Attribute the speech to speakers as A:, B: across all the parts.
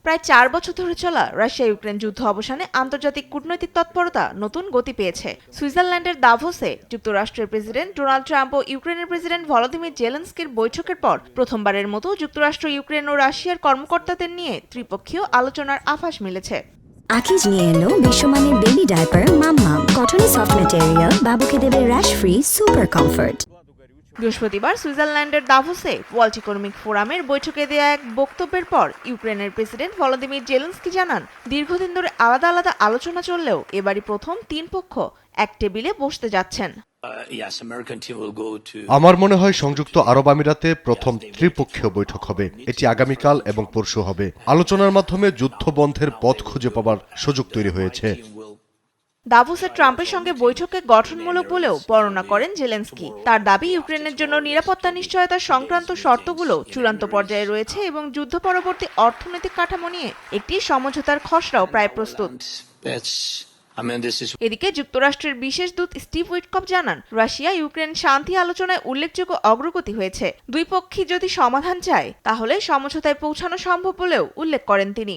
A: প্রায় 4 বছর ধরে চলা রাশিয়া ইউক্রেন যুদ্ধ অবসানে আন্তর্জাতিক কূটনৈতিক তৎপরতা নতুন গতি পেয়েছে। সুইজারল্যান্ডের দাভোসে যুক্তরাষ্ট্রের প্রেসিডেন্ট ডোনাল্ড ট্রাম্প ও ইউক্রেনের প্রেসিডেন্ট ভলোদিমির জেলেনস্কির বৈঠকের পর প্রথমবারের মতো যুক্তরাষ্ট্র, ইউক্রেন ও রাশিয়ার কর্মকর্তাদের নিয়ে ত্রিপক্ষীয় আলোচনার আভাস মিলেছে।
B: আকিজ নিয়ে এলো বিশ্বমানের বেবি ডায়াপার মাম্মাম, কটনে সফট ম্যাটেরিয়াল, বাবুকে দেবে র্যাশ ফ্রি সুপার কমফোর্ট।
A: বৃহস্পতিবার সুইজারল্যান্ডের দাভোসে ওয়ার্ল্ড ইকোনমিক ফোরামের বৈঠকে দেয়া এক বক্তব্যের পর ইউক্রেনের প্রেসিডেন্ট ভলোদিমির জেলেনস্কি জানান, দীর্ঘদিন ধরে আলাদা আলাদা আলোচনা চললেও এবারই প্রথম 3 পক্ষ এক টেবিলে বসতে যাচ্ছেন।
C: আমার মনে হয় সংযুক্ত আরব আমিরাতে প্রথম ত্রিপক্ষীয় বৈঠক হবে। এটি আগামীকাল এবং পরশু হবে। আলোচনার মাধ্যমে যুদ্ধ বন্ধের পথ খুঁজে পাবার সুযোগ তৈরি হয়েছে।
A: দাভোসে ট্রাম্পের সঙ্গে বৈঠকে গঠনমূলক বলেও বর্ণনা করেন জেলেনস্কি। তার দাবি, ইউক্রেনের জন্য নিরাপত্তা নিশ্চয়তা সংক্রান্ত শর্তগুলো চূড়ান্ত পর্যায়ে রয়েছে এবং যুদ্ধ পরবর্তী অর্থনৈতিক কাঠামো নিয়ে একটি সমঝোতার খসড়াও প্রায় প্রস্তুত। এদিকে যুক্তরাষ্ট্রের বিশেষ দূত স্টিভ উইটকফ জানান, রাশিয়া ইউক্রেন শান্তি আলোচনায় উল্লেখযোগ্য অগ্রগতি হয়েছে। দুই পক্ষই যদি সমাধান চায় তাহলে সমঝোতায় পৌঁছানো সম্ভব বলেও উল্লেখ করেন তিনি।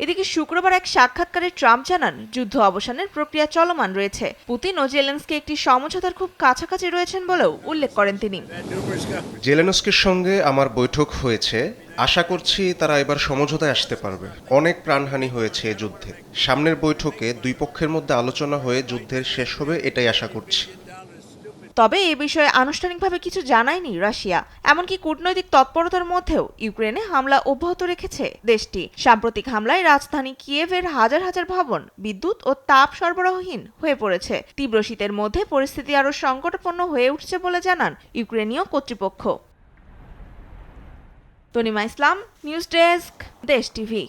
A: এদিকে শুক্রবার এক সাক্ষাৎকারে ট্রাম্প জানান, যুদ্ধ অবসানের প্রক্রিয়া চলমান রয়েছে। পুতিন ও জেলেনস্কি একটি সমঝোতার খুব কাছাকাছি রয়েছেন বলেও উল্লেখ করেন তিনি।
D: জেলেনস্কির সঙ্গে আমার বৈঠক হয়েছে। আশা করছি তারা এবার সমঝোতায় আসতে পারবে। অনেক প্রাণহানি হয়েছে এ যুদ্ধে। সামনের বৈঠকে দুই পক্ষের মধ্যে আলোচনা হয়ে যুদ্ধের শেষ হবে, এটাই আশা করছি।
A: তবে এ বিষয়ে আনুষ্ঠানিকভাবে কিছু জানায়নি রাশিয়া। এমনকি কূটনৈতিক তৎপরতার মধ্যেও ইউক্রেনে হামলা অব্যাহত রেখেছে দেশটি। সাম্প্রতিক হামলায় রাজধানী কিয়েভের হাজার হাজার ভবন বিদ্যুৎ ও তাপ সরবরাহহীন হয়ে পড়েছে। তীব্র শীতের মধ্যে পরিস্থিতি আরও সংকটাপন্ন হয়ে উঠছে বলে জানান ইউক্রেনীয় কর্তৃপক্ষ। তনিমা ইসলাম, নিউজ ডেস্ক, দেশ টিভি।